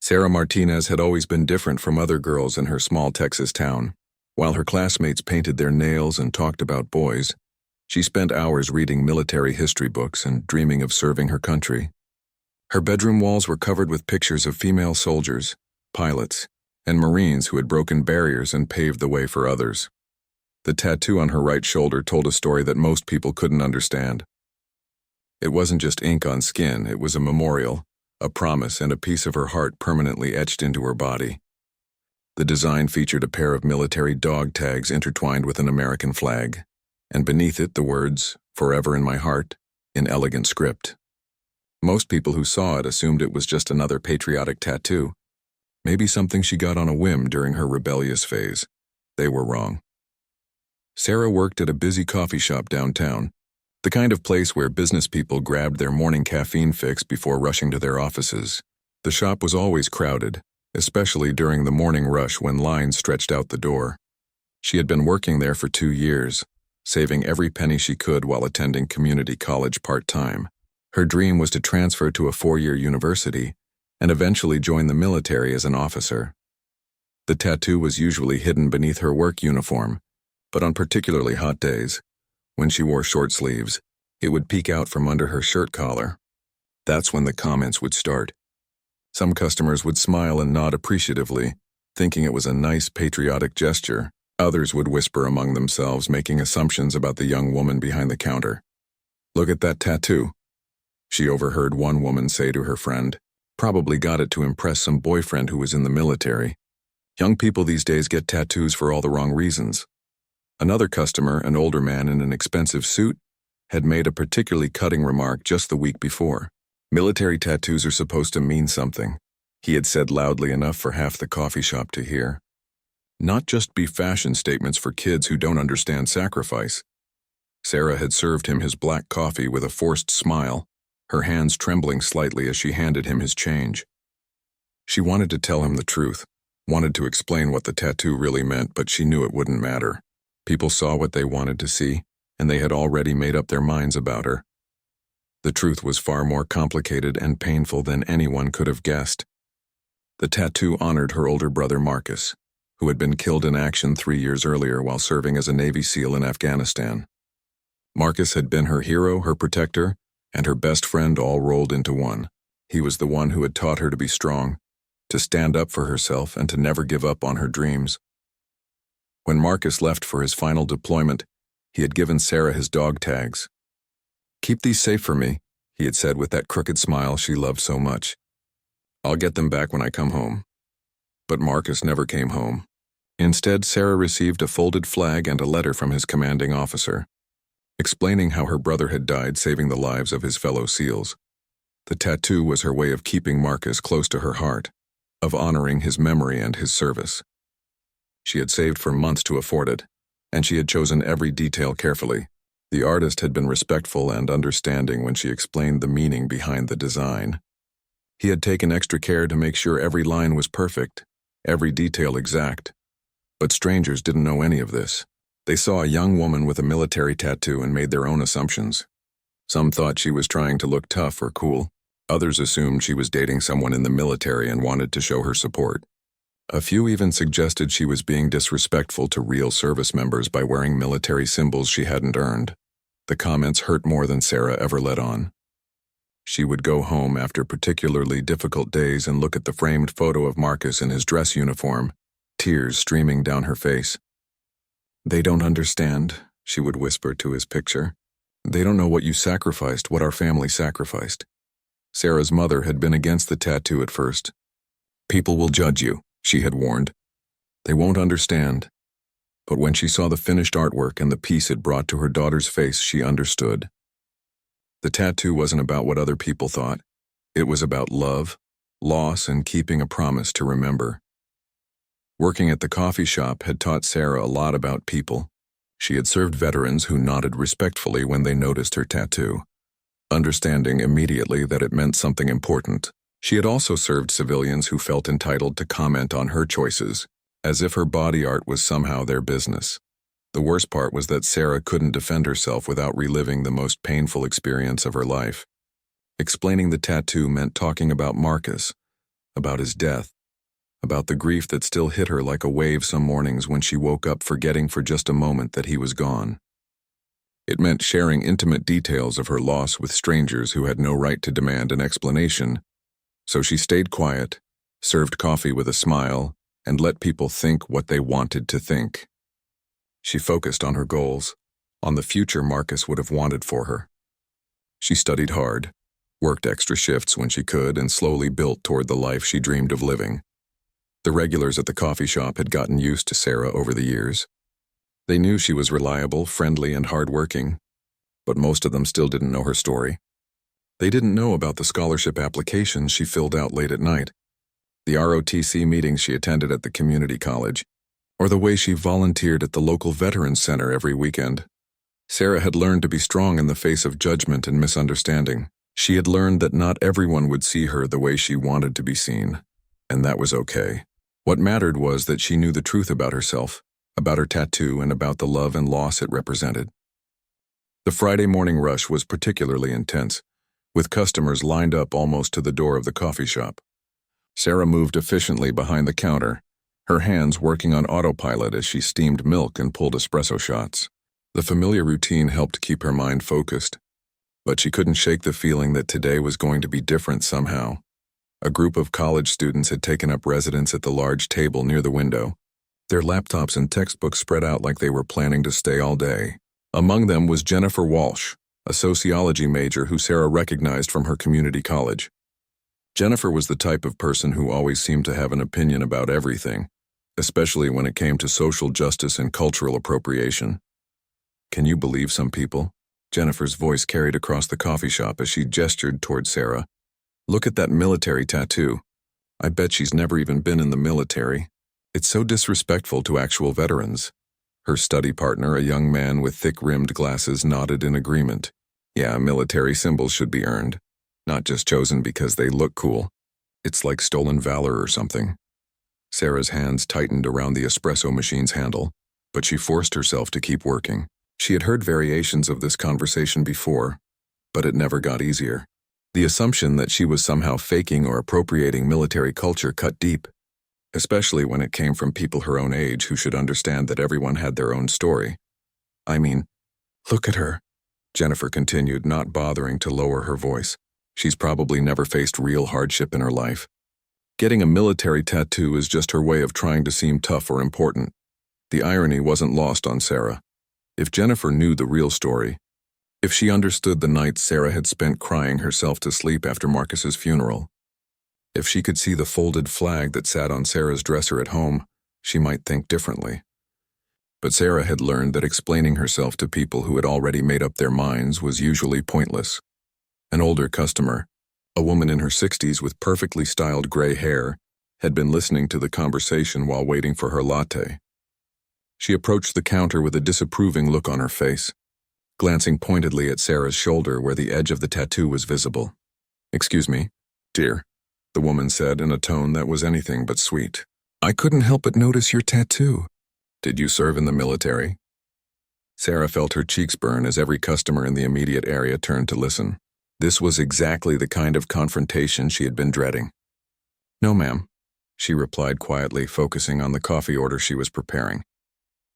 Sarah Martinez had always been different from other girls in her small Texas town. While her classmates painted their nails and talked about boys, she spent hours reading military history books and dreaming of serving her country. Her bedroom walls were covered with pictures of female soldiers, pilots, and Marines who had broken barriers and paved the way for others. The tattoo on her right shoulder told a story that most people couldn't understand. It wasn't just ink on skin, it was a memorial, a promise, and a piece of her heart permanently etched into her body. The design featured a pair of military dog tags intertwined with an American flag, and beneath it the words, "Forever in my heart," in elegant script. Most people who saw it assumed it was just another patriotic tattoo, maybe something she got on a whim during her rebellious phase. They were wrong. Sarah worked at a busy coffee shop downtown, the kind of place where business people grabbed their morning caffeine fix before rushing to their offices. The shop was always crowded, especially during the morning rush when lines stretched out the door. She had been working there for 2 years, saving every penny she could while attending community college part-time. Her dream was to transfer to a 4-year university and eventually join the military as an officer. The tattoo was usually hidden beneath her work uniform, but on particularly hot days, when she wore short sleeves, it would peek out from under her shirt collar. That's when the comments would start. Some customers would smile and nod appreciatively, thinking it was a nice patriotic gesture. Others would whisper among themselves, making assumptions about the young woman behind the counter. "Look at that tattoo," she overheard one woman say to her friend. "Probably got it to impress some boyfriend who was in the military. Young people these days get tattoos for all the wrong reasons." Another customer, an older man in an expensive suit, had made a particularly cutting remark just the week before. "Military tattoos are supposed to mean something," he had said loudly enough for half the coffee shop to hear. "Not just be fashion statements for kids who don't understand sacrifice." Sarah had served him his black coffee with a forced smile, her hands trembling slightly as she handed him his change. She wanted to tell him the truth, wanted to explain what the tattoo really meant, but she knew it wouldn't matter. People saw what they wanted to see, and they had already made up their minds about her. The truth was far more complicated and painful than anyone could have guessed. The tattoo honored her older brother Marcus, who had been killed in action 3 years earlier while serving as a Navy SEAL in Afghanistan. Marcus had been her hero, her protector, and her best friend all rolled into one. He was the one who had taught her to be strong, to stand up for herself, and to never give up on her dreams. When Marcus left for his final deployment, he had given Sarah his dog tags. "Keep these safe for me," he had said with that crooked smile she loved so much. "I'll get them back when I come home." But Marcus never came home. Instead, Sarah received a folded flag and a letter from his commanding officer, explaining how her brother had died saving the lives of his fellow SEALs. The tattoo was her way of keeping Marcus close to her heart, of honoring his memory and his service. She had saved for months to afford it, and she had chosen every detail carefully. The artist had been respectful and understanding when she explained the meaning behind the design. He had taken extra care to make sure every line was perfect, every detail exact. But strangers didn't know any of this. They saw a young woman with a military tattoo and made their own assumptions. Some thought she was trying to look tough or cool. Others assumed she was dating someone in the military and wanted to show her support. A few even suggested she was being disrespectful to real service members by wearing military symbols she hadn't earned. The comments hurt more than Sarah ever let on. She would go home after particularly difficult days and look at the framed photo of Marcus in his dress uniform, tears streaming down her face. "They don't understand," she would whisper to his picture. "They don't know what you sacrificed, what our family sacrificed." Sarah's mother had been against the tattoo at first. "People will judge you," she had warned. "They won't understand." But when she saw the finished artwork and the peace it brought to her daughter's face, she understood. The tattoo wasn't about what other people thought. It was about love, loss, and keeping a promise to remember. Working at the coffee shop had taught Sarah a lot about people. She had served veterans who nodded respectfully when they noticed her tattoo, understanding immediately that it meant something important. She had also served civilians who felt entitled to comment on her choices, as if her body art was somehow their business. The worst part was that Sarah couldn't defend herself without reliving the most painful experience of her life. Explaining the tattoo meant talking about Marcus, about his death, about the grief that still hit her like a wave some mornings when she woke up forgetting for just a moment that he was gone. It meant sharing intimate details of her loss with strangers who had no right to demand an explanation, so she stayed quiet, served coffee with a smile, and let people think what they wanted to think. She focused on her goals, on the future Marcus would have wanted for her. She studied hard, worked extra shifts when she could, and slowly built toward the life she dreamed of living. The regulars at the coffee shop had gotten used to Sarah over the years. They knew she was reliable, friendly, and hardworking, but most of them still didn't know her story. They didn't know about the scholarship applications she filled out late at night, the ROTC meetings she attended at the community college, or the way she volunteered at the local veterans center every weekend. Sarah had learned to be strong in the face of judgment and misunderstanding. She had learned that not everyone would see her the way she wanted to be seen, and that was okay. What mattered was that she knew the truth about herself, about her tattoo, and about the love and loss it represented. The Friday morning rush was particularly intense, with customers lined up almost to the door of the coffee shop. Sarah moved efficiently behind the counter, her hands working on autopilot as she steamed milk and pulled espresso shots. The familiar routine helped keep her mind focused, but she couldn't shake the feeling that today was going to be different somehow. A group of college students had taken up residence at the large table near the window, their laptops and textbooks spread out like they were planning to stay all day. Among them was Jennifer Walsh, a sociology major who Sarah recognized from her community college. Jennifer was the type of person who always seemed to have an opinion about everything, especially when it came to social justice and cultural appropriation. "Can you believe some people?" Jennifer's voice carried across the coffee shop as she gestured toward Sarah. "Look at that military tattoo. I bet she's never even been in the military. It's so disrespectful to actual veterans." Her study partner, a young man with thick-rimmed glasses, nodded in agreement. "Yeah, military symbols should be earned, not just chosen because they look cool. It's like stolen valor or something." Sarah's hands tightened around the espresso machine's handle, but she forced herself to keep working. She had heard variations of this conversation before, but it never got easier. The assumption that she was somehow faking or appropriating military culture cut deep, especially when it came from people her own age who should understand that everyone had their own story. "I mean, look at her," Jennifer continued, not bothering to lower her voice. "She's probably never faced real hardship in her life. Getting a military tattoo is just her way of trying to seem tough or important." The irony wasn't lost on Sarah. If Jennifer knew the real story, if she understood the nights Sarah had spent crying herself to sleep after Marcus's funeral, if she could see the folded flag that sat on Sarah's dresser at home, she might think differently. But Sarah had learned that explaining herself to people who had already made up their minds was usually pointless. An older customer, a woman in her 60s with perfectly styled gray hair, had been listening to the conversation while waiting for her latte. She approached the counter with a disapproving look on her face, glancing pointedly at Sarah's shoulder where the edge of the tattoo was visible. "Excuse me, dear," the woman said in a tone that was anything but sweet. "I couldn't help but notice your tattoo. Did you serve in the military?" Sarah felt her cheeks burn as every customer in the immediate area turned to listen. This was exactly the kind of confrontation she had been dreading. "No, ma'am," she replied quietly, focusing on the coffee order she was preparing.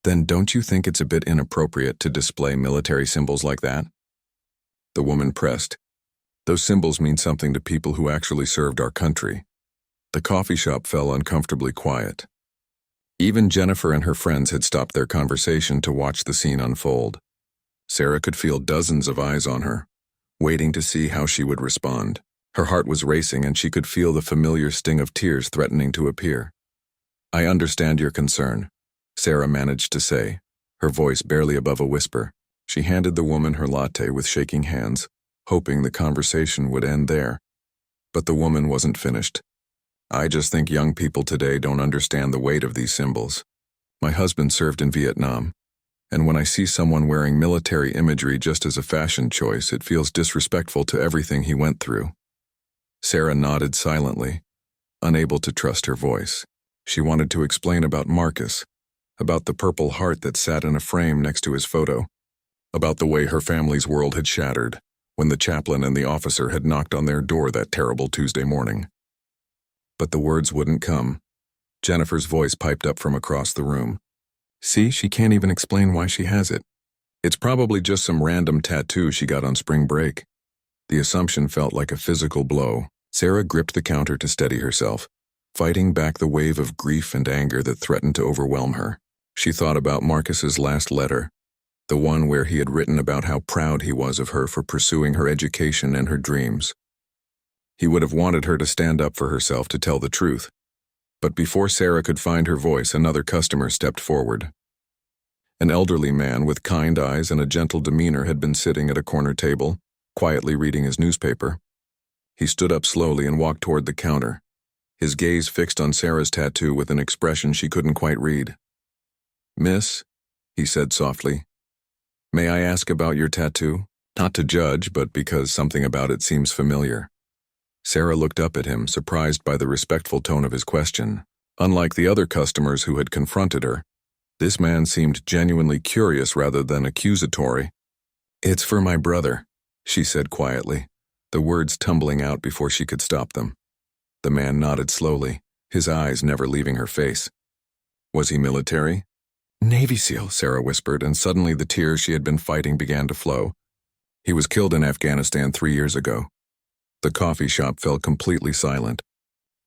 "Then don't you think it's a bit inappropriate to display military symbols like that?" The woman pressed. "Those symbols mean something to people who actually served our country." The coffee shop fell uncomfortably quiet. Even Jennifer and her friends had stopped their conversation to watch the scene unfold. Sarah could feel dozens of eyes on her, waiting to see how she would respond. Her heart was racing and she could feel the familiar sting of tears threatening to appear. "I understand your concern," Sarah managed to say, her voice barely above a whisper. She handed the woman her latte with shaking hands, hoping the conversation would end there. But the woman wasn't finished. "I just think young people today don't understand the weight of these symbols. My husband served in Vietnam, and when I see someone wearing military imagery just as a fashion choice, it feels disrespectful to everything he went through." Sarah nodded silently, unable to trust her voice. She wanted to explain about Marcus, about the purple heart that sat in a frame next to his photo, about the way her family's world had shattered when the chaplain and the officer had knocked on their door that terrible Tuesday morning. But the words wouldn't come. Jennifer's voice piped up from across the room. See, she can't even explain why she has it. It's probably just some random tattoo she got on spring break. The assumption felt like a physical blow. Sarah gripped the counter to steady herself, fighting back the wave of grief and anger that threatened to overwhelm her. She thought about Marcus's last letter, the one where he had written about how proud he was of her for pursuing her education and her dreams. He would have wanted her to stand up for herself to tell the truth. But before Sarah could find her voice, another customer stepped forward. An elderly man with kind eyes and a gentle demeanor had been sitting at a corner table, quietly reading his newspaper. He stood up slowly and walked toward the counter, his gaze fixed on Sarah's tattoo with an expression she couldn't quite read. "Miss," he said softly, "may I ask about your tattoo? Not to judge, but because something about it seems familiar." Sarah looked up at him, surprised by the respectful tone of his question. Unlike the other customers who had confronted her, this man seemed genuinely curious rather than accusatory. "It's for my brother," she said quietly, the words tumbling out before she could stop them. The man nodded slowly, his eyes never leaving her face. "Was he military?" "Navy SEAL," Sarah whispered, and suddenly the tears she had been fighting began to flow. "He was killed in Afghanistan 3 years ago." The coffee shop fell completely silent.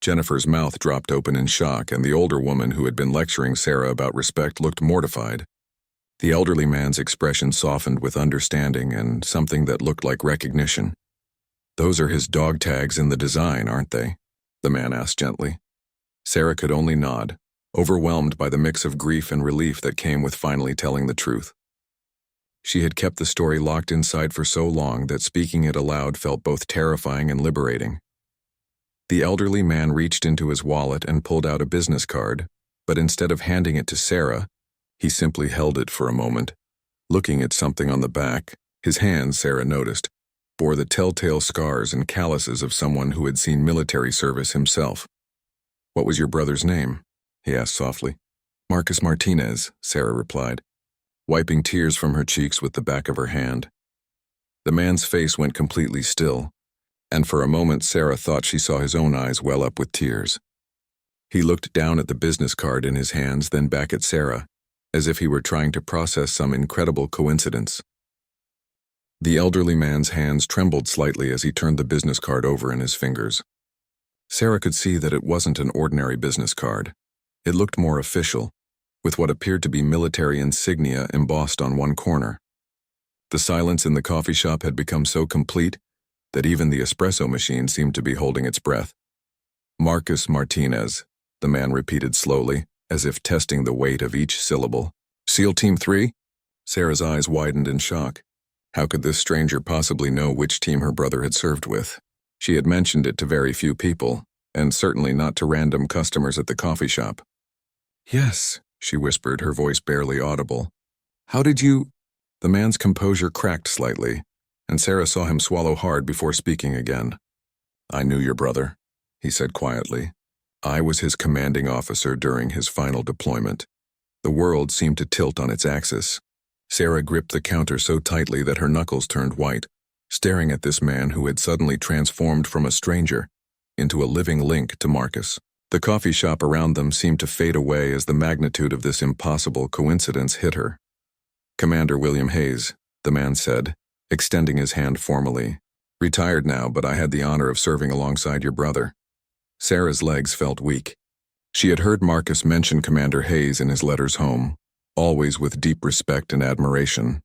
Jennifer's mouth dropped open in shock, and the older woman who had been lecturing Sarah about respect looked mortified. The elderly man's expression softened with understanding and something that looked like recognition. "Those are his dog tags in the design, aren't they?" the man asked gently. Sarah could only nod, overwhelmed by the mix of grief and relief that came with finally telling the truth. She had kept the story locked inside for so long that speaking it aloud felt both terrifying and liberating. The elderly man reached into his wallet and pulled out a business card, but instead of handing it to Sarah, he simply held it for a moment, looking at something on the back. His hands, Sarah noticed, bore the telltale scars and calluses of someone who had seen military service himself. "What was your brother's name?" he asked softly. "Marcus Martinez," Sarah replied, wiping tears from her cheeks with the back of her hand. The man's face went completely still, and for a moment Sarah thought she saw his own eyes well up with tears. He looked down at the business card in his hands, then back at Sarah, as if he were trying to process some incredible coincidence. The elderly man's hands trembled slightly as he turned the business card over in his fingers. Sarah could see that it wasn't an ordinary business card. It looked more official, with what appeared to be military insignia embossed on one corner. The silence in the coffee shop had become so complete that even the espresso machine seemed to be holding its breath. "Marcus Martinez," the man repeated slowly, as if testing the weight of each syllable. "SEAL Team 3? Sarah's eyes widened in shock. How could this stranger possibly know which team her brother had served with? She had mentioned it to very few people, and certainly not to random customers at the coffee shop. "Yes," she whispered, her voice barely audible. "How did you—" The man's composure cracked slightly, and Sarah saw him swallow hard before speaking again. "I knew your brother," he said quietly. "I was his commanding officer during his final deployment." The world seemed to tilt on its axis. Sarah gripped the counter so tightly that her knuckles turned white, staring at this man who had suddenly transformed from a stranger into a living link to Marcus. The coffee shop around them seemed to fade away as the magnitude of this impossible coincidence hit her. "Commander William Hayes," the man said, extending his hand formally. "Retired now, but I had the honor of serving alongside your brother." Sarah's legs felt weak. She had heard Marcus mention Commander Hayes in his letters home, always with deep respect and admiration.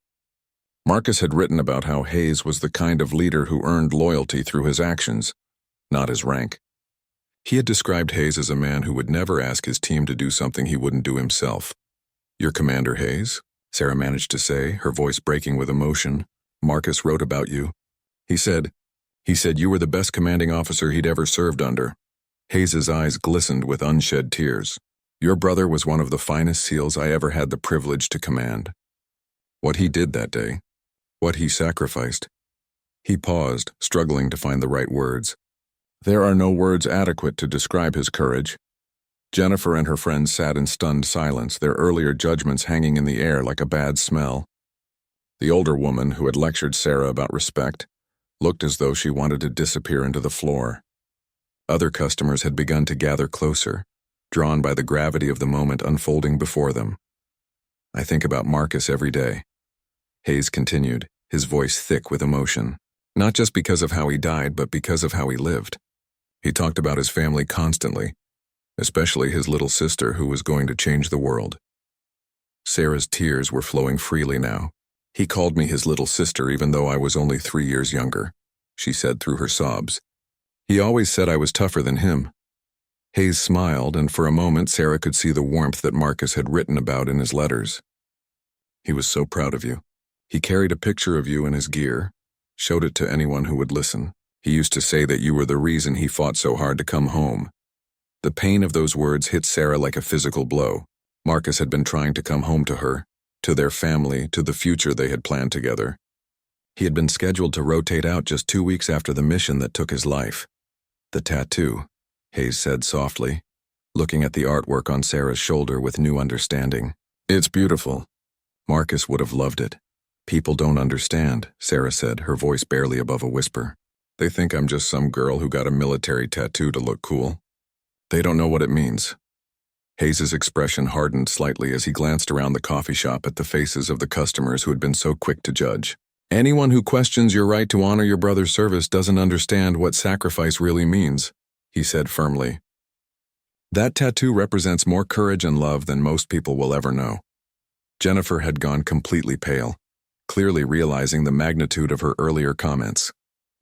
Marcus had written about how Hayes was the kind of leader who earned loyalty through his actions, not his rank. He had described Hayes as a man who would never ask his team to do something he wouldn't do himself. "Your Commander Hayes?" Sarah managed to say, her voice breaking with emotion. "Marcus wrote about you. He said you were the best commanding officer he'd ever served under." Hayes's eyes glistened with unshed tears. "Your brother was one of the finest SEALs I ever had the privilege to command. What he did that day, what he sacrificed." He paused, struggling to find the right words. There are no words adequate to describe his courage. Jennifer and her friends sat in stunned silence, their earlier judgments hanging in the air like a bad smell. The older woman, who had lectured Sarah about respect, looked as though she wanted to disappear into the floor. Other customers had begun to gather closer, drawn by the gravity of the moment unfolding before them. I think about Marcus every day. Hayes continued, his voice thick with emotion. Not just because of how he died, but because of how he lived. He talked about his family constantly, especially his little sister who was going to change the world. Sarah's tears were flowing freely now. He called me his little sister even though I was only 3 years younger, she said through her sobs. He always said I was tougher than him. Hayes smiled, and for a moment Sarah could see the warmth that Marcus had written about in his letters. He was so proud of you. He carried a picture of you in his gear, showed it to anyone who would listen. He used to say that you were the reason he fought so hard to come home. The pain of those words hit Sarah like a physical blow. Marcus had been trying to come home to her, to their family, to the future they had planned together. He had been scheduled to rotate out just 2 weeks after the mission that took his life. The tattoo, Hayes said softly, looking at the artwork on Sarah's shoulder with new understanding. It's beautiful. Marcus would have loved it. People don't understand, Sarah said, her voice barely above a whisper. They think I'm just some girl who got a military tattoo to look cool. They don't know what it means. Hayes's expression hardened slightly as he glanced around the coffee shop at the faces of the customers who had been so quick to judge. Anyone who questions your right to honor your brother's service doesn't understand what sacrifice really means, he said firmly. That tattoo represents more courage and love than most people will ever know. Jennifer had gone completely pale, clearly realizing the magnitude of her earlier comments.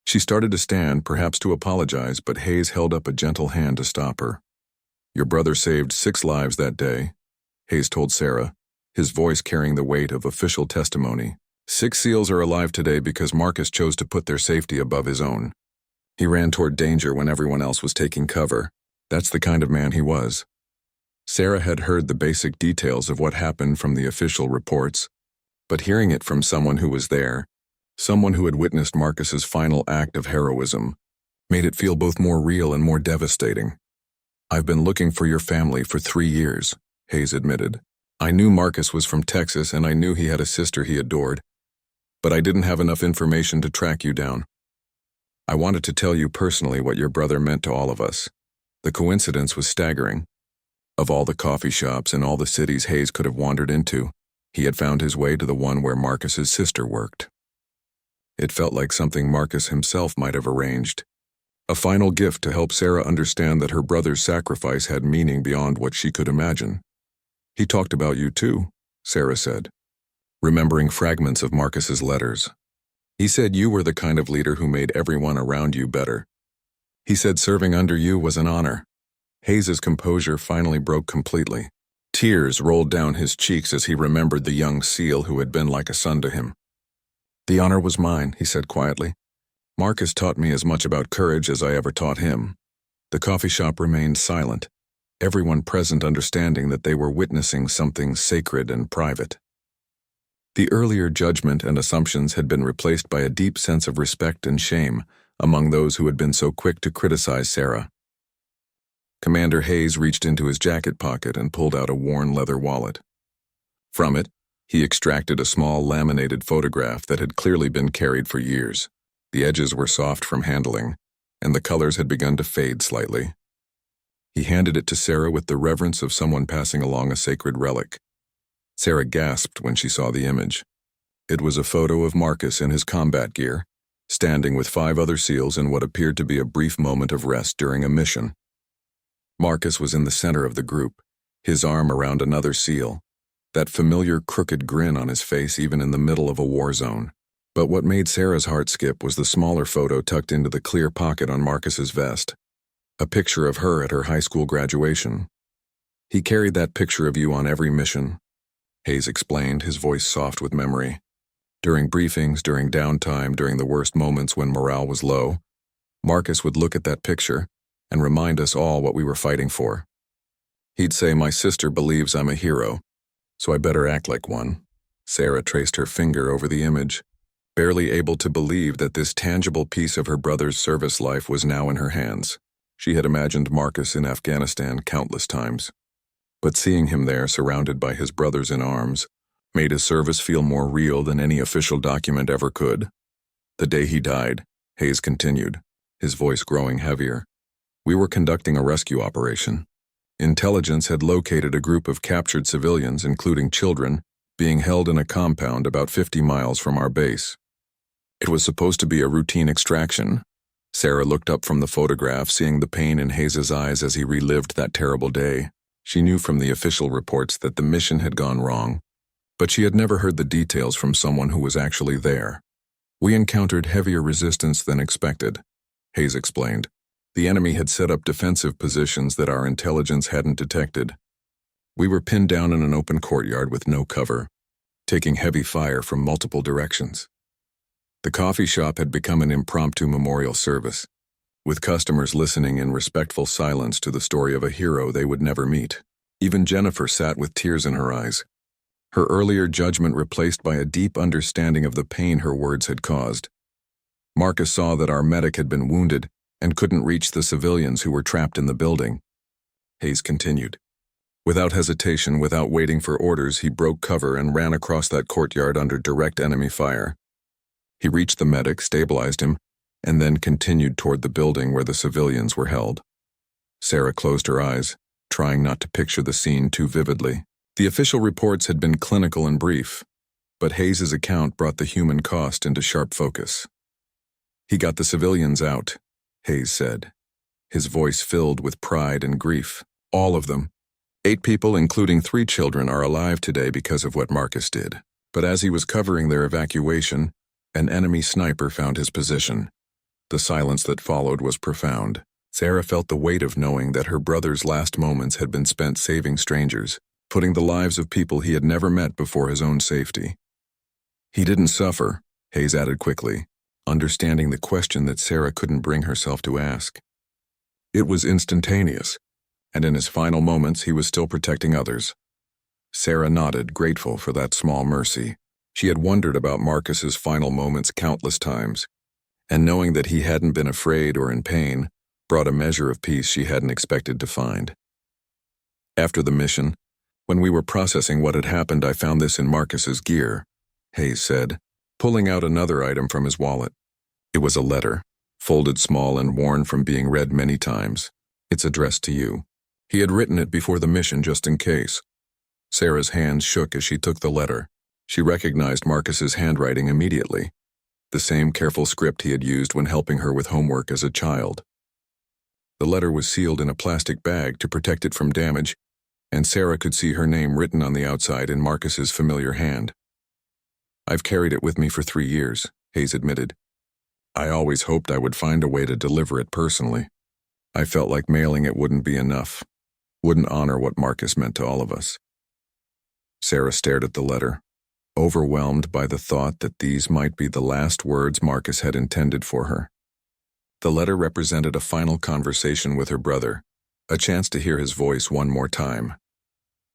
She started to stand, perhaps to apologize, but Hayes held up a gentle hand to stop her. Your brother saved 6 lives that day, Hayes told Sarah, his voice carrying the weight of official testimony. 6 SEALs are alive today because Marcus chose to put their safety above his own. He ran toward danger when everyone else was taking cover. That's the kind of man he was. Sarah had heard the basic details of what happened from the official reports, but hearing it from someone who was there, someone who had witnessed Marcus's final act of heroism, made it feel both more real and more devastating. I've been looking for your family for 3 years, Hayes admitted. I knew Marcus was from Texas and I knew he had a sister he adored, but I didn't have enough information to track you down. I wanted to tell you personally what your brother meant to all of us. The coincidence was staggering. Of all the coffee shops and all the cities Hayes could have wandered into, he had found his way to the one where Marcus's sister worked. It felt like something Marcus himself might have arranged. A final gift to help Sarah understand that her brother's sacrifice had meaning beyond what she could imagine. He talked about you too, Sarah said, remembering fragments of Marcus's letters. He said you were the kind of leader who made everyone around you better. He said serving under you was an honor. Hayes's composure finally broke completely. Tears rolled down his cheeks as he remembered the young SEAL who had been like a son to him. The honor was mine, he said quietly. Marcus taught me as much about courage as I ever taught him. The coffee shop remained silent, everyone present understanding that they were witnessing something sacred and private. The earlier judgment and assumptions had been replaced by a deep sense of respect and shame among those who had been so quick to criticize Sarah. Commander Hayes reached into his jacket pocket and pulled out a worn leather wallet. From it, he extracted a small laminated photograph that had clearly been carried for years. The edges were soft from handling, and the colors had begun to fade slightly. He handed it to Sarah with the reverence of someone passing along a sacred relic. Sarah gasped when she saw the image. It was a photo of Marcus in his combat gear, standing with 5 other SEALs in what appeared to be a brief moment of rest during a mission. Marcus was in the center of the group, his arm around another SEAL, that familiar crooked grin on his face even in the middle of a war zone. But what made Sarah's heart skip was the smaller photo tucked into the clear pocket on Marcus's vest, a picture of her at her high school graduation. He carried that picture of you on every mission, Hayes explained, his voice soft with memory. During briefings, during downtime, during the worst moments when morale was low, Marcus would look at that picture and remind us all what we were fighting for. He'd say, "My sister believes I'm a hero, so I better act like one." Sarah traced her finger over the image, barely able to believe that this tangible piece of her brother's service life was now in her hands. She had imagined Marcus in Afghanistan countless times, but seeing him there surrounded by his brothers in arms made his service feel more real than any official document ever could. The day he died, Hayes continued, his voice growing heavier, We were conducting a rescue operation. Intelligence had located a group of captured civilians, including children, being held in a compound about 50 miles from our base. It was supposed to be a routine extraction. Sarah looked up from the photograph, seeing the pain in Hayes' eyes as he relived that terrible day. She knew from the official reports that the mission had gone wrong, but she had never heard the details from someone who was actually there. We encountered heavier resistance than expected, Hayes explained. The enemy had set up defensive positions that our intelligence hadn't detected. We were pinned down in an open courtyard with no cover, taking heavy fire from multiple directions. The coffee shop had become an impromptu memorial service, with customers listening in respectful silence to the story of a hero they would never meet. Even Jennifer sat with tears in her eyes, her earlier judgment replaced by a deep understanding of the pain her words had caused. Marcus saw that our medic had been wounded and couldn't reach the civilians who were trapped in the building. Hayes continued. Without hesitation, without waiting for orders, he broke cover and ran across that courtyard under direct enemy fire. He reached the medic, stabilized him, and then continued toward the building where the civilians were held. Sarah closed her eyes, trying not to picture the scene too vividly. The official reports had been clinical and brief, but Hayes' account brought the human cost into sharp focus. He got the civilians out, Hayes said, his voice filled with pride and grief. All of them. 8 people, including 3 children, are alive today because of what Marcus did. But as he was covering their evacuation, an enemy sniper found his position. The silence that followed was profound. Sarah felt the weight of knowing that her brother's last moments had been spent saving strangers, putting the lives of people he had never met before his own safety. He didn't suffer, Hayes added quickly, understanding the question that Sarah couldn't bring herself to ask. It was instantaneous, and in his final moments he was still protecting others. Sarah nodded, grateful for that small mercy. She had wondered about Marcus's final moments countless times, and knowing that he hadn't been afraid or in pain brought a measure of peace she hadn't expected to find. After the mission, when we were processing what had happened, I found this in Marcus's gear, Hayes said, pulling out another item from his wallet. It was a letter, folded small and worn from being read many times. It's addressed to you. He had written it before the mission just in case. Sarah's hands shook as she took the letter. She recognized Marcus's handwriting immediately, the same careful script he had used when helping her with homework as a child. The letter was sealed in a plastic bag to protect it from damage, and Sarah could see her name written on the outside in Marcus's familiar hand. I've carried it with me for 3 years, Hayes admitted. I always hoped I would find a way to deliver it personally. I felt like mailing it wouldn't be enough, wouldn't honor what Marcus meant to all of us. Sarah stared at the letter, overwhelmed by the thought that these might be the last words Marcus had intended for her. The letter represented a final conversation with her brother, a chance to hear his voice one more time.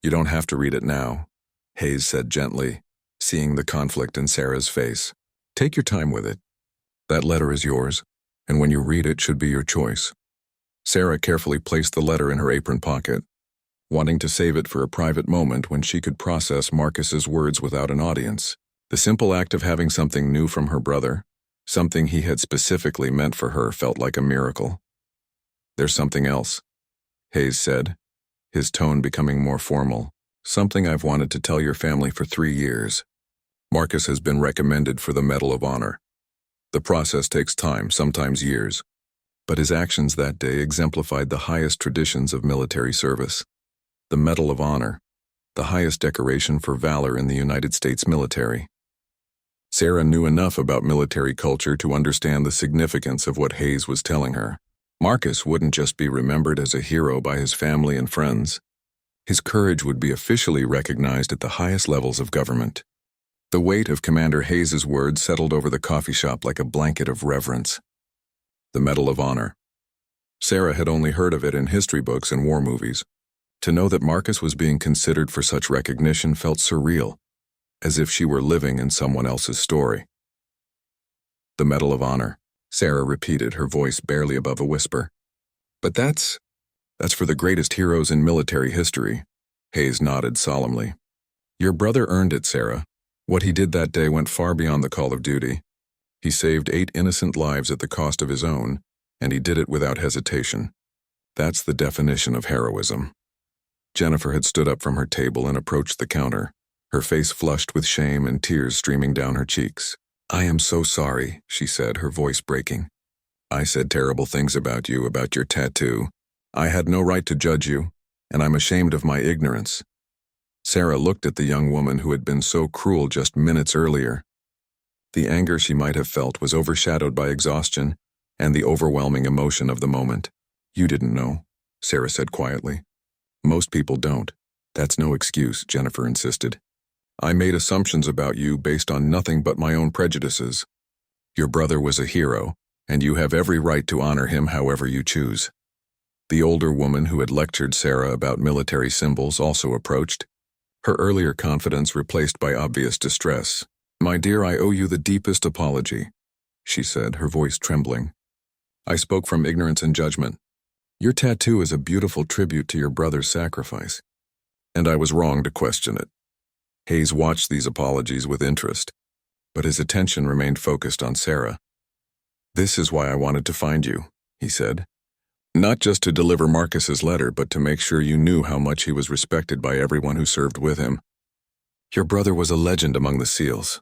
You don't have to read it now, Hayes said gently, seeing the conflict in Sarah's face. Take your time with it. That letter is yours, and when you read it should be your choice. Sarah carefully placed the letter in her apron pocket, wanting to save it for a private moment when she could process Marcus's words without an audience. The simple act of having something new from her brother, something he had specifically meant for her, felt like a miracle. There's something else, Hayes said, his tone becoming more formal. Something I've wanted to tell your family for 3 years. Marcus has been recommended for the Medal of Honor. The process takes time, sometimes years, but his actions that day exemplified the highest traditions of military service. The Medal of Honor, the highest decoration for valor in the United States military. Sarah knew enough about military culture to understand the significance of what Hayes was telling her. Marcus wouldn't just be remembered as a hero by his family and friends. His courage would be officially recognized at the highest levels of government. The weight of Commander Hayes' words settled over the coffee shop like a blanket of reverence. The Medal of Honor. Sarah had only heard of it in history books and war movies. To know that Marcus was being considered for such recognition felt surreal, as if she were living in someone else's story. The Medal of Honor, Sarah repeated, her voice barely above a whisper. But that's for the greatest heroes in military history, Hayes nodded solemnly. Your brother earned it, Sarah. What he did that day went far beyond the call of duty. He saved 8 innocent lives at the cost of his own, and he did it without hesitation. That's the definition of heroism. Jennifer had stood up from her table and approached the counter, her face flushed with shame and tears streaming down her cheeks. "I am so sorry," she said, her voice breaking. "I said terrible things about you, about your tattoo. I had no right to judge you, and I'm ashamed of my ignorance." Sarah looked at the young woman who had been so cruel just minutes earlier. The anger she might have felt was overshadowed by exhaustion and the overwhelming emotion of the moment. "You didn't know," Sarah said quietly. "Most people don't. That's no excuse," Jennifer insisted. "I made assumptions about you based on nothing but my own prejudices. Your brother was a hero, and you have every right to honor him however you choose." The older woman who had lectured Sarah about military symbols also approached, her earlier confidence replaced by obvious distress. "My dear, I owe you the deepest apology," she said, her voice trembling. "I spoke from ignorance and judgment. Your tattoo is a beautiful tribute to your brother's sacrifice, and I was wrong to question it." Hayes watched these apologies with interest, but his attention remained focused on Sarah. "This is why I wanted to find you," he said. "Not just to deliver Marcus's letter, but to make sure you knew how much he was respected by everyone who served with him. Your brother was a legend among the SEALs."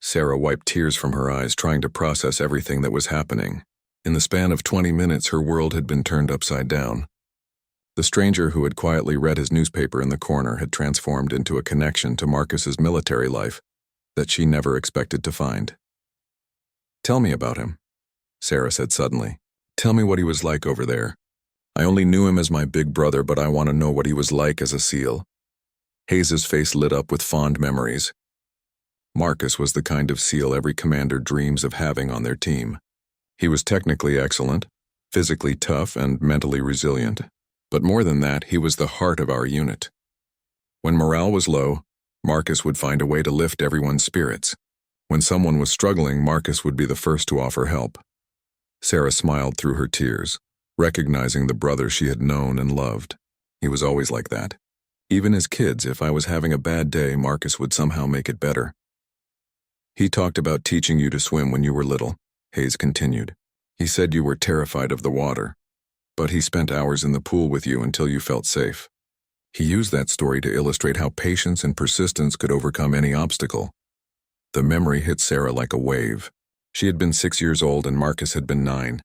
Sarah wiped tears from her eyes, trying to process everything that was happening. In the span of 20 minutes, her world had been turned upside down. The stranger who had quietly read his newspaper in the corner had transformed into a connection to Marcus's military life that she never expected to find. "Tell me about him," Sarah said suddenly. "Tell me what he was like over there. I only knew him as my big brother, but I want to know what he was like as a SEAL." Hayes's face lit up with fond memories. Marcus was the kind of SEAL every commander dreams of having on their team. He was technically excellent, physically tough, and mentally resilient. But more than that, he was the heart of our unit. When morale was low, Marcus would find a way to lift everyone's spirits. When someone was struggling, Marcus would be the first to offer help. Sarah smiled through her tears, recognizing the brother she had known and loved. He was always like that. Even as kids, if I was having a bad day, Marcus would somehow make it better. "He talked about teaching you to swim when you were little," Hayes continued. "He said you were terrified of the water, but he spent hours in the pool with you until you felt safe." He used that story to illustrate how patience and persistence could overcome any obstacle. The memory hit Sarah like a wave. She had been 6 years old and Marcus had been 9.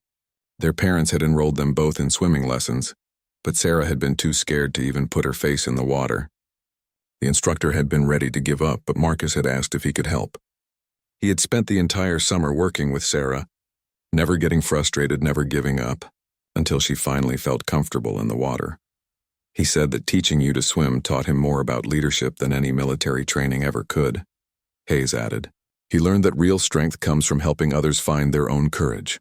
Their parents had enrolled them both in swimming lessons, but Sarah had been too scared to even put her face in the water. The instructor had been ready to give up, but Marcus had asked if he could help. He had spent the entire summer working with Sarah, never getting frustrated, never giving up, until she finally felt comfortable in the water. He said that teaching you to swim taught him more about leadership than any military training ever could. Hayes added, "He learned that real strength comes from helping others find their own courage."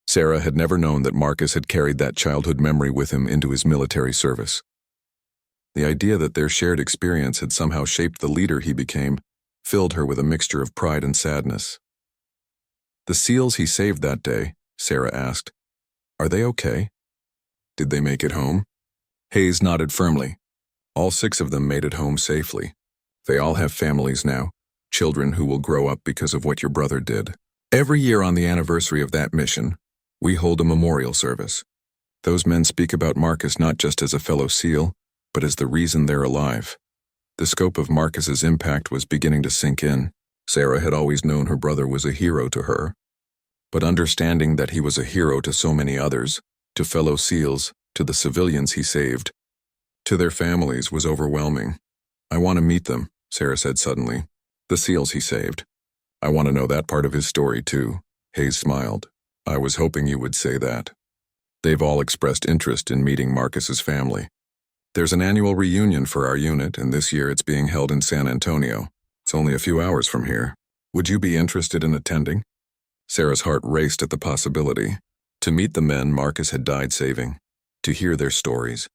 Sarah had never known that Marcus had carried that childhood memory with him into his military service. The idea that their shared experience had somehow shaped the leader he became filled her with a mixture of pride and sadness. "The SEALs he saved that day," Sarah asked, "are they okay? Did they make it home?" Hayes nodded firmly. "All 6 of them made it home safely. They all have families now, children who will grow up because of what your brother did. Every year on the anniversary of that mission, we hold a memorial service. Those men speak about Marcus not just as a fellow SEAL, but as the reason they're alive." The scope of Marcus's impact was beginning to sink in. Sarah had always known her brother was a hero to her, but understanding that he was a hero to so many others, to fellow SEALs, to the civilians he saved, to their families, was overwhelming. "I want to meet them," Sarah said suddenly. "The SEALs he saved. I want to know that part of his story too." Hayes smiled. "I was hoping you would say that. They've all expressed interest in meeting Marcus's family. There's an annual reunion for our unit, and this year it's being held in San Antonio. It's only a few hours from here. Would you be interested in attending?" Sarah's heart raced at the possibility. To meet the men Marcus had died saving, to hear their stories,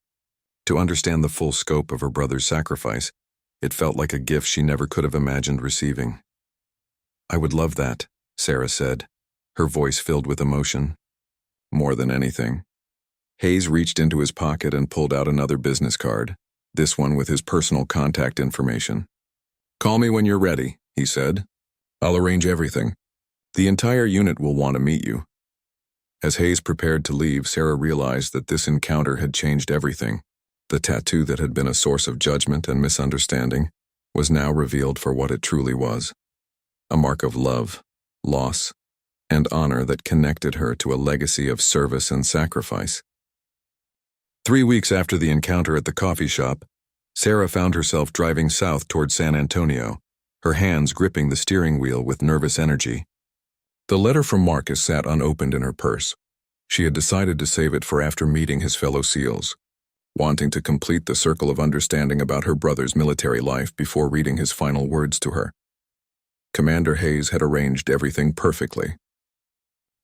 to understand the full scope of her brother's sacrifice, it felt like a gift she never could have imagined receiving. "I would love that," Sarah said, her voice filled with emotion. "More than anything." Hayes reached into his pocket and pulled out another business card, this one with his personal contact information. "Call me when you're ready," he said. "I'll arrange everything. The entire unit will want to meet you." As Hayes prepared to leave, Sarah realized that this encounter had changed everything. The tattoo that had been a source of judgment and misunderstanding was now revealed for what it truly was: a mark of love, loss, and honor that connected her to a legacy of service and sacrifice. 3 weeks after the encounter at the coffee shop, Sarah found herself driving south toward San Antonio, her hands gripping the steering wheel with nervous energy. The letter from Marcus sat unopened in her purse. She had decided to save it for after meeting his fellow SEALs, wanting to complete the circle of understanding about her brother's military life before reading his final words to her. Commander Hayes had arranged everything perfectly.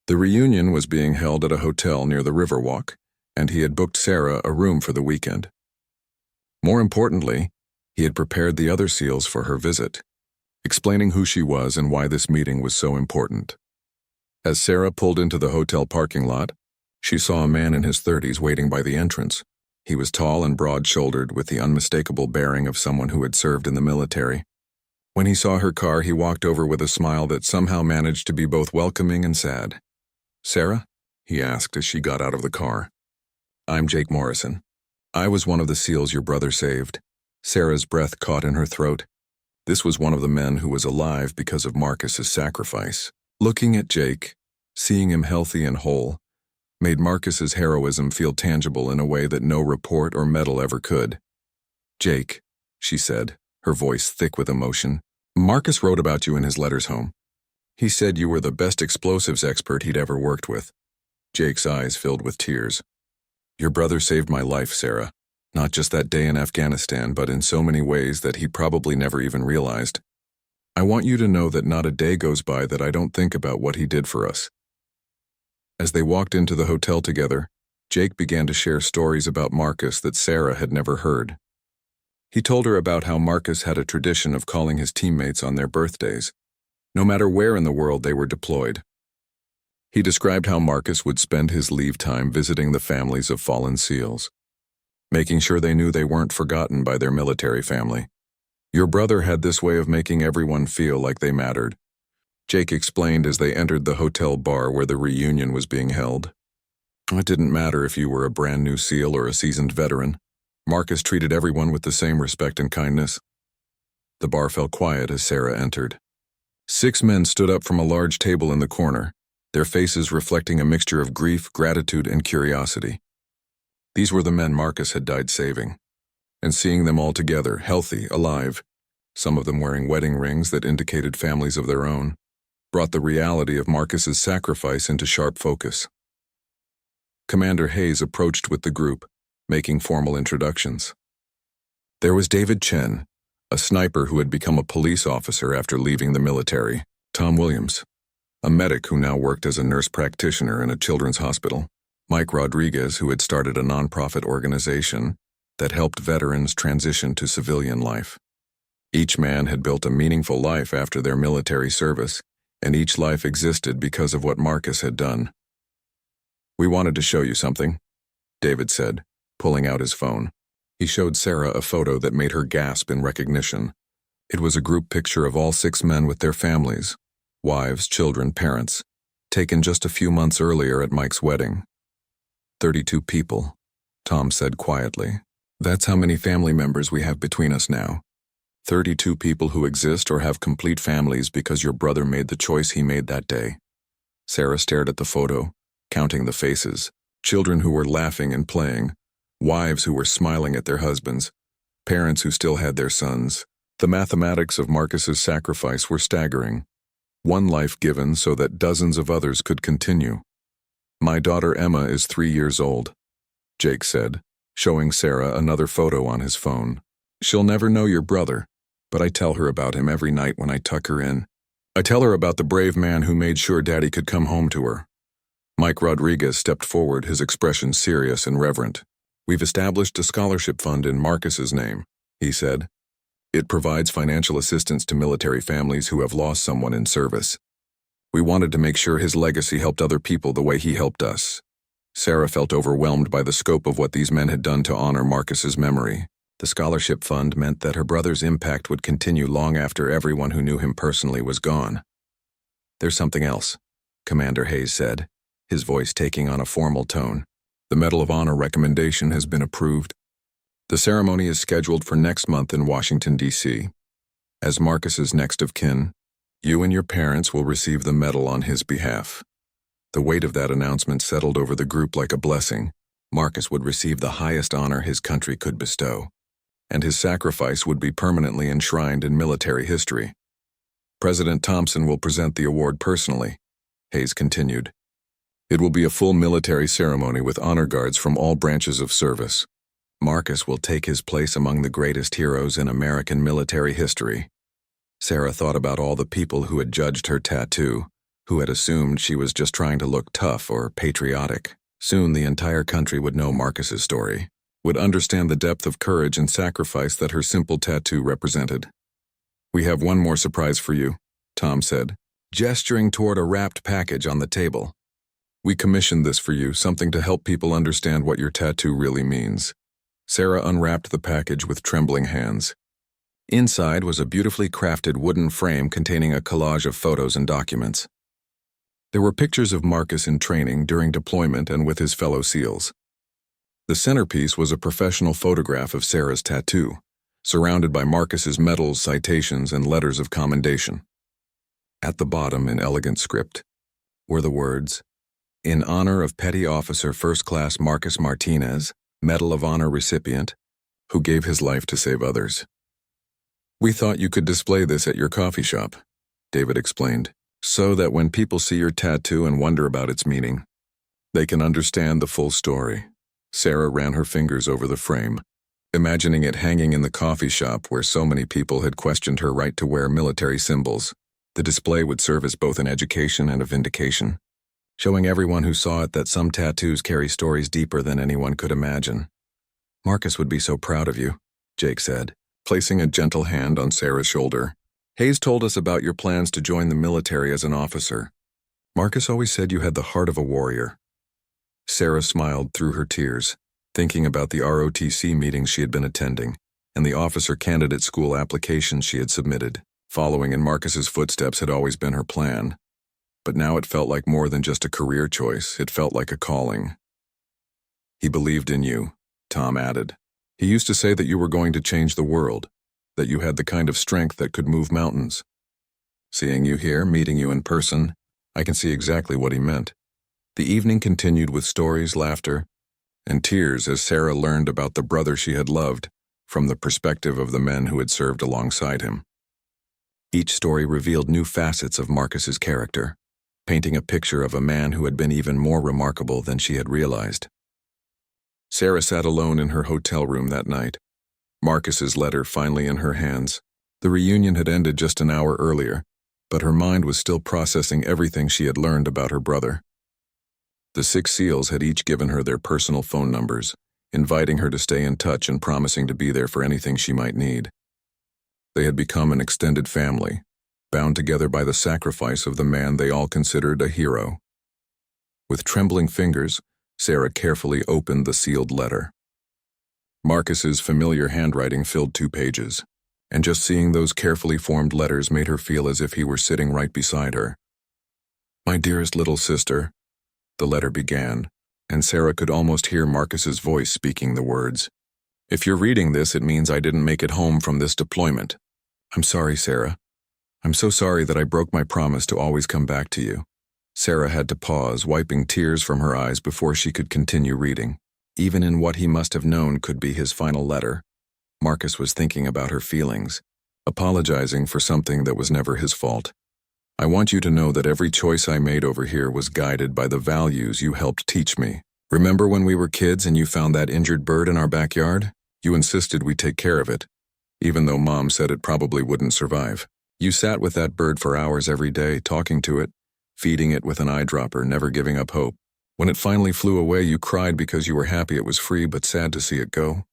The reunion was being held at a hotel near the Riverwalk, and he had booked Sarah a room for the weekend. More importantly, he had prepared the other SEALs for her visit, explaining who she was and why this meeting was so important. As Sarah pulled into the hotel parking lot, she saw a man in his 30s waiting by the entrance. He was tall and broad-shouldered, with the unmistakable bearing of someone who had served in the military. When he saw her car, he walked over with a smile that somehow managed to be both welcoming and sad. "Sarah?" he asked as she got out of the car. "I'm Jake Morrison. I was one of the SEALs your brother saved." Sarah's breath caught in her throat. This was one of the men who was alive because of Marcus's sacrifice. Looking at Jake, seeing him healthy and whole, made Marcus's heroism feel tangible in a way that no report or medal ever could. "Jake," she said, her voice thick with emotion, "Marcus wrote about you in his letters home. He said you were the best explosives expert he'd ever worked with." Jake's eyes filled with tears. "Your brother saved my life, Sarah. Not just that day in Afghanistan, but in so many ways that he probably never even realized. I want you to know that not a day goes by that I don't think about what he did for us." As they walked into the hotel together, Jake began to share stories about Marcus that Sarah had never heard. He told her about how Marcus had a tradition of calling his teammates on their birthdays, no matter where in the world they were deployed. He described how Marcus would spend his leave time visiting the families of fallen SEALs, making sure they knew they weren't forgotten by their military family. "Your brother had this way of making everyone feel like they mattered," Jake explained as they entered the hotel bar where the reunion was being held. "It didn't matter if you were a brand new SEAL or a seasoned veteran. Marcus treated everyone with the same respect and kindness." The bar fell quiet as Sarah entered. 6 men stood up from a large table in the corner, their faces reflecting a mixture of grief, gratitude, and curiosity. These were the men Marcus had died saving. And seeing them all together, healthy, alive, some of them wearing wedding rings that indicated families of their own, brought the reality of Marcus's sacrifice into sharp focus. Commander Hayes approached with the group, making formal introductions. There was David Chen, a sniper who had become a police officer after leaving the military; Tom Williams, a medic who now worked as a nurse practitioner in a children's hospital; Mike Rodriguez, who had started a nonprofit organization that helped veterans transition to civilian life. Each man had built a meaningful life after their military service, and each life existed because of what Marcus had done. "We wanted to show you something," David said, pulling out his phone. He showed Sarah a photo that made her gasp in recognition. It was a group picture of all 6 men with their families, wives, children, parents, taken just a few months earlier at Mike's wedding. 32 people, Tom said quietly. "That's how many family members we have between us now. 32 people who exist or have complete families because your brother made the choice he made that day." Sarah stared at the photo, counting the faces, children who were laughing and playing, wives who were smiling at their husbands, parents who still had their sons. The mathematics of Marcus's sacrifice were staggering. One life given so that dozens of others could continue. "My daughter Emma is 3 years old," Jake said, showing Sarah another photo on his phone. "She'll never know your brother, but I tell her about him every night when I tuck her in. I tell her about the brave man who made sure Daddy could come home to her." Mike Rodriguez stepped forward, his expression serious and reverent. "We've established a scholarship fund in Marcus's name," he said. "It provides financial assistance to military families who have lost someone in service. We wanted to make sure his legacy helped other people the way he helped us." Sarah felt overwhelmed by the scope of what these men had done to honor Marcus's memory. The scholarship fund meant that her brother's impact would continue long after everyone who knew him personally was gone. "There's something else," Commander Hayes said. his voice taking on a formal tone. The Medal of Honor recommendation has been approved. The ceremony is scheduled for next month in Washington, D.C. As Marcus's next of kin, you and your parents will receive the medal on his behalf. The weight of that announcement settled over the group like a blessing. Marcus would receive the highest honor his country could bestow, and his sacrifice would be permanently enshrined in military history. President Thompson will present the award personally, Hayes continued. It will be a full military ceremony with honor guards from all branches of service. Marcus will take his place among the greatest heroes in American military history. Sarah thought about all the people who had judged her tattoo, who had assumed she was just trying to look tough or patriotic. Soon the entire country would know Marcus's story, would understand the depth of courage and sacrifice that her simple tattoo represented. We have one more surprise for you, Tom said, gesturing toward a wrapped package on the table. We commissioned this for you, something to help people understand what your tattoo really means. Sarah unwrapped the package with trembling hands. Inside was a beautifully crafted wooden frame containing a collage of photos and documents. There were pictures of Marcus in training, during deployment, and with his fellow SEALs. The centerpiece was a professional photograph of Sarah's tattoo, surrounded by Marcus's medals, citations, and letters of commendation. At the bottom, in elegant script, were the words, "In honor of Petty Officer First Class Marcus Martinez, Medal of Honor recipient, who gave his life to save others." We thought you could display this at your coffee shop, David explained, so that when people see your tattoo and wonder about its meaning, they can understand the full story. Sarah ran her fingers over the frame, imagining it hanging in the coffee shop where so many people had questioned her right to wear military symbols. The display would serve as both an education and a vindication, showing everyone who saw it that some tattoos carry stories deeper than anyone could imagine. Marcus would be so proud of you, Jake said, placing a gentle hand on Sarah's shoulder. Hayes told us about your plans to join the military as an officer. Marcus always said you had the heart of a warrior. Sarah smiled through her tears, thinking about the ROTC meetings she had been attending and the officer candidate school applications she had submitted. Following in Marcus's footsteps had always been her plan, but now it felt like more than just a career choice. It felt like a calling. He believed in you, Tom added. He used to say that you were going to change the world, that you had the kind of strength that could move mountains. Seeing you here, meeting you in person, I can see exactly what he meant. The evening continued with stories, laughter, and tears as Sarah learned about the brother she had loved from the perspective of the men who had served alongside him. Each story revealed new facets of Marcus's character, painting a picture of a man who had been even more remarkable than she had realized. Sarah sat alone in her hotel room that night, Marcus's letter finally in her hands. The reunion had ended just an hour earlier, but her mind was still processing everything she had learned about her brother. The 6 SEALs had each given her their personal phone numbers, inviting her to stay in touch and promising to be there for anything she might need. They had become an extended family, bound together by the sacrifice of the man they all considered a hero. With trembling fingers, Sarah carefully opened the sealed letter. Marcus's familiar handwriting filled 2 pages, and just seeing those carefully formed letters made her feel as if he were sitting right beside her. "My dearest little sister," the letter began, and Sarah could almost hear Marcus's voice speaking the words. "If you're reading this, it means I didn't make it home from this deployment. I'm sorry, Sarah. I'm so sorry that I broke my promise to always come back to you." Sarah had to pause, wiping tears from her eyes before she could continue reading. Even in what he must have known could be his final letter, Marcus was thinking about her feelings, apologizing for something that was never his fault. "I want you to know that every choice I made over here was guided by the values you helped teach me. Remember when we were kids and you found that injured bird in our backyard? You insisted we take care of it, even though Mom said it probably wouldn't survive. You sat with that bird for hours every day, talking to it, feeding it with an eyedropper, never giving up hope. When it finally flew away, you cried because you were happy it was free but sad to see it go."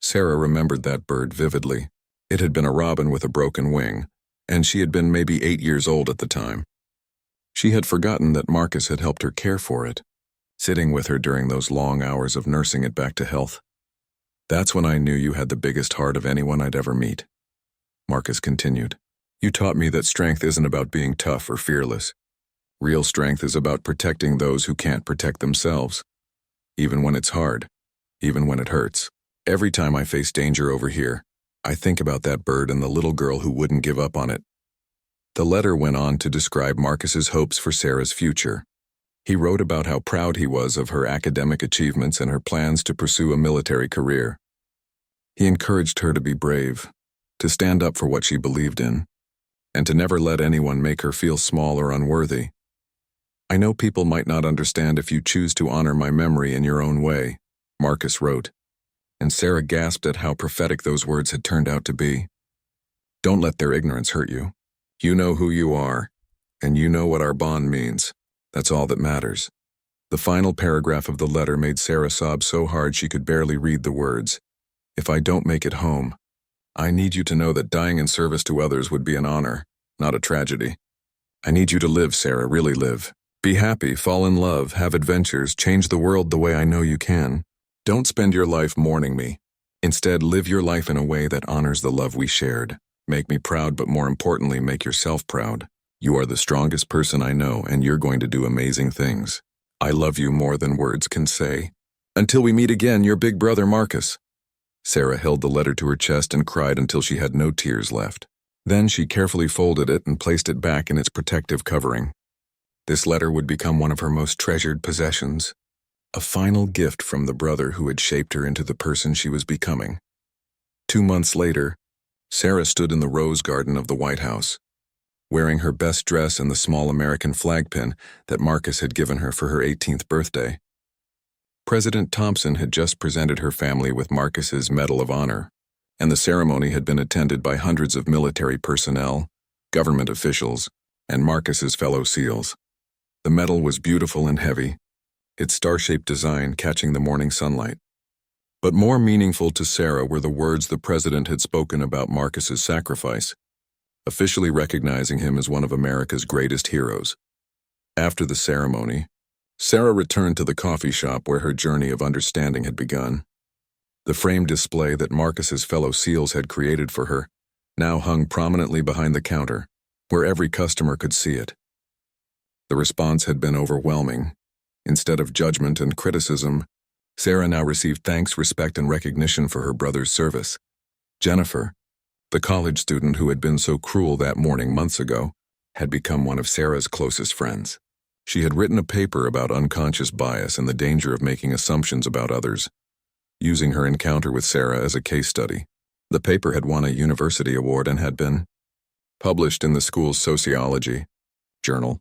Sarah remembered that bird vividly. It had been a robin with a broken wing, and she had been maybe 8 years old at the time. She had forgotten that Marcus had helped her care for it, sitting with her during those long hours of nursing it back to health. "That's when I knew you had the biggest heart of anyone I'd ever meet," Marcus continued. "You taught me that strength isn't about being tough or fearless. Real strength is about protecting those who can't protect themselves, even when it's hard, even when it hurts. Every time I face danger over here, I think about that bird and the little girl who wouldn't give up on it. The letter went on to describe Marcus's hopes for Sarah's future. He wrote about how proud he was of her academic achievements and her plans to pursue a military career. He encouraged her to be brave, to stand up for what she believed in, and to never let anyone make her feel small or unworthy. I know people might not understand if you choose to honor my memory in your own way, Marcus wrote, and Sarah gasped at how prophetic those words had turned out to be. Don't let their ignorance hurt you. You know who you are, and you know what our bond means. That's all that matters. The final paragraph of the letter made Sarah sob so hard she could barely read the words. If I don't make it home, I need you to know that dying in service to others would be an honor, not a tragedy. I need you to live, Sarah, really live. Be happy, fall in love, have adventures, change the world the way I know you can. Don't spend your life mourning me. Instead, live your life in a way that honors the love we shared. Make me proud, but more importantly, make yourself proud. You are the strongest person I know, and you're going to do amazing things. I love you more than words can say. Until we meet again, your big brother, Marcus. Sarah held the letter to her chest and cried until she had no tears left. Then she carefully folded it and placed it back in its protective covering. This letter would become one of her most treasured possessions, a final gift from the brother who had shaped her into the person she was becoming. 2 months later, Sarah stood in the rose garden of the White House, wearing her best dress and the small American flag pin that Marcus had given her for her 18th birthday. President Thompson had just presented her family with Marcus's Medal of Honor, and the ceremony had been attended by hundreds of military personnel, government officials, and Marcus's fellow SEALs. The medal was beautiful and heavy, its star-shaped design catching the morning sunlight. But more meaningful to Sarah were the words the president had spoken about Marcus's sacrifice, officially recognizing him as one of America's greatest heroes. After the ceremony, Sarah returned to the coffee shop where her journey of understanding had begun. The framed display that Marcus's fellow SEALs had created for her now hung prominently behind the counter, where every customer could see it. The response had been overwhelming. Instead of judgment and criticism, Sarah now received thanks, respect, and recognition for her brother's service. Jennifer, the college student who had been so cruel that morning months ago, had become one of Sarah's closest friends. She had written a paper about unconscious bias and the danger of making assumptions about others, using her encounter with Sarah as a case study. The paper had won a university award and had been published in the school's sociology journal.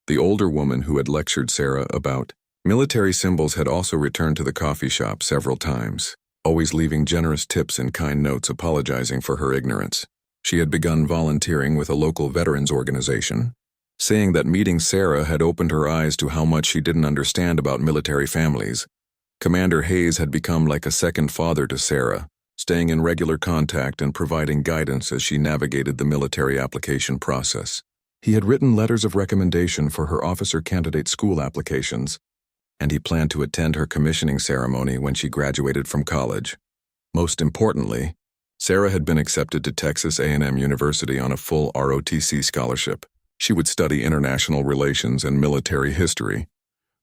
The older woman who had lectured Sarah about military symbols had also returned to the coffee shop several times, always leaving generous tips and kind notes apologizing for her ignorance. She had begun volunteering with a local veterans organization, saying that meeting Sarah had opened her eyes to how much she didn't understand about military families. Commander Hayes had become like a second father to Sarah, staying in regular contact and providing guidance as she navigated the military application process. He had written letters of recommendation for her officer candidate school applications, and he planned to attend her commissioning ceremony when she graduated from college. Most importantly, Sarah had been accepted to Texas A&M University on a full ROTC scholarship. She would study international relations and military history,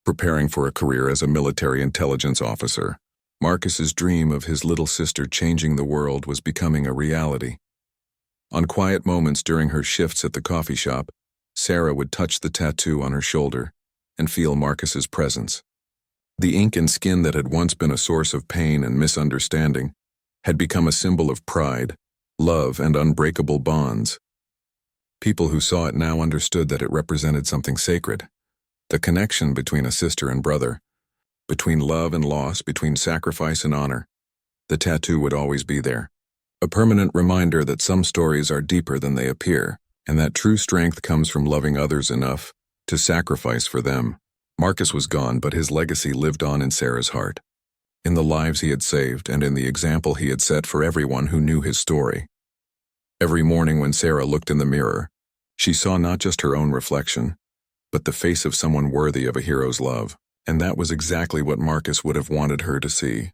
preparing for a career as a military intelligence officer. Marcus's dream of his little sister changing the world was becoming a reality. On quiet moments during her shifts at the coffee shop, Sarah would touch the tattoo on her shoulder and feel Marcus's presence. The ink and skin that had once been a source of pain and misunderstanding had become a symbol of pride, love, and unbreakable bonds. People who saw it now understood that it represented something sacred, the connection between a sister and brother, between love and loss, between sacrifice and honor. The tattoo would always be there, a permanent reminder that some stories are deeper than they appear, and that true strength comes from loving others enough to sacrifice for them. Marcus was gone, but his legacy lived on in Sarah's heart, in the lives he had saved and in the example he had set for everyone who knew his story. Every morning when Sarah looked in the mirror, she saw not just her own reflection, but the face of someone worthy of a hero's love, and that was exactly what Marcus would have wanted her to see.